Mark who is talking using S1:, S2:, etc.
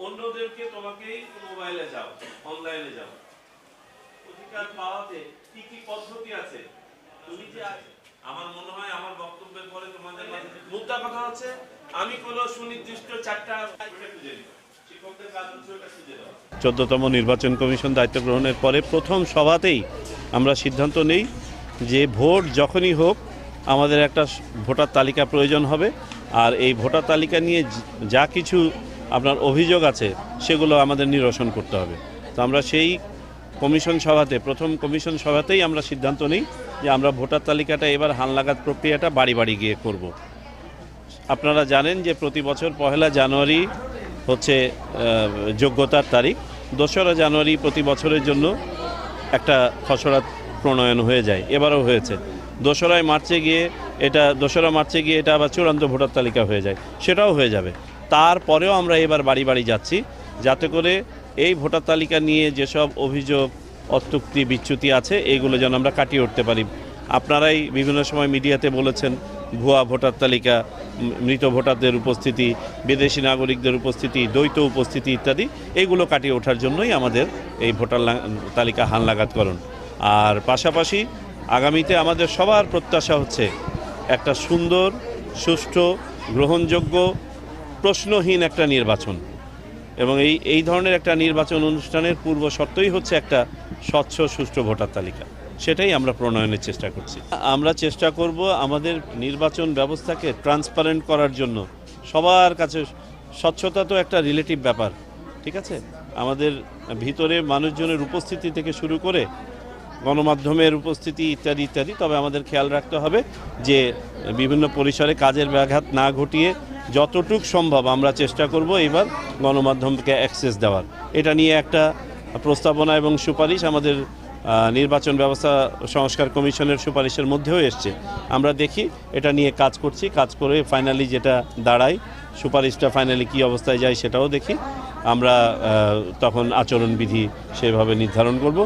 S1: অন্যদেরকে তোমাকেই মোবাইলে যাও, অনলাইনে যাও। অধিকার পাওয়াতে কি কি পদ্ধতি আছে তুমি যে আমার মনে হয় আমার বক্তব্যের পরে তোমাদের মাঝে মুদ্রা কথা হচ্ছে আমি কোনো সুনির্দিষ্ট চারটা খুঁজে নিব। শিক্ষকদের কাজ হচ্ছে ওটা খুঁজে দেওয়া।
S2: 14তম নির্বাচন কমিশন দায়িত্ব গ্রহণের পরে প্রথম সভাতেই আমরা সিদ্ধান্ত নেই যে ভোট যখনই হোক আমাদের একটা ভোটার তালিকা প্রয়োজন হবে, আর এই ভোটার তালিকা নিয়ে যা কিছু আপনার অভিযোগ আছে সেগুলো আমাদের নিরসন করতে হবে। তো আমরা সেই কমিশন সভাতে, প্রথম কমিশন সভাতেই আমরা সিদ্ধান্ত নিই যে আমরা ভোটার তালিকাটা এবার হালনাগাদ প্রক্রিয়াটা বাড়ি বাড়ি গিয়ে করব। আপনারা জানেন যে প্রতি বছর 1 জানুয়ারি হচ্ছে যোগ্যতার তারিখ। 2 জানুয়ারি প্রতি বছরের জন্য একটা খসড়া প্রণয়ন হয়ে যায়, এবারও হয়েছে। 2 মার্চে গিয়ে এটা আবার চূড়ান্ত ভোটার তালিকা হয়ে যায়, সেটাও হয়ে যাবে। তারপরেও আমরা এবার বাড়ি বাড়ি যাচ্ছি যাতে করে এই ভোটার তালিকা নিয়ে যেসব অভিযোগ, অত্যুক্তি, বিচ্যুতি আছে এইগুলো যেন আমরা কাটিয়ে উঠতে পারি। আপনারাই বিভিন্ন সময় মিডিয়াতে বলেছেন ভুয়া ভোটার তালিকা, মৃত ভোটারদের উপস্থিতি, বিদেশি নাগরিকদের উপস্থিতি, দ্বৈত উপস্থিতি ইত্যাদি, এইগুলো কাটিয়ে ওঠার জন্যই আমাদের এই ভোটার তালিকা হালনাগাদকরণ। আর পাশাপাশি আগামীতে আমাদের সবার প্রত্যাশা হচ্ছে একটা সুন্দর, সুষ্ঠু, গ্রহণযোগ্য, প্রশ্নহীন একটা নির্বাচন। এবং এই ধরনের একটা নির্বাচন অনুষ্ঠানের পূর্ব শর্তই হচ্ছে একটা স্বচ্ছ, সুষ্ঠু ভোটার তালিকা। সেটাই আমরা প্রণয়নের চেষ্টা করছি। আমরা চেষ্টা করব আমাদের নির্বাচন ব্যবস্থাকে ট্রান্সপারেন্ট করার জন্য। সবার কাছে স্বচ্ছতা তো একটা রিলেটিভ ব্যাপার, ঠিক আছে? আমাদের ভিতরে মানুষজনের উপস্থিতি থেকে শুরু করে গণমাধ্যমের উপস্থিতি ইত্যাদি ইত্যাদি। তবে আমাদের খেয়াল রাখতে হবে যে বিভিন্ন পরিসরে কাজের ব্যাঘাত না ঘটিয়ে যতটুক সম্ভব আমরা চেষ্টা করব এবার গণমাধ্যমকে অ্যাক্সেস দেওয়ার। এটা নিয়ে একটা প্রস্তাবনা এবং সুপারিশ আমাদের নির্বাচন ব্যবস্থা সংস্কার কমিশনের সুপারিশের মধ্যেও এসছে। আমরা দেখি, এটা নিয়ে কাজ করছি। কাজ করে ফাইনালি যেটা দাঁড়ায়, সুপারিশটা ফাইনালি কী অবস্থায় যায় সেটাও দেখি। আমরা তখন আচরণবিধি সেভাবে নির্ধারণ করব।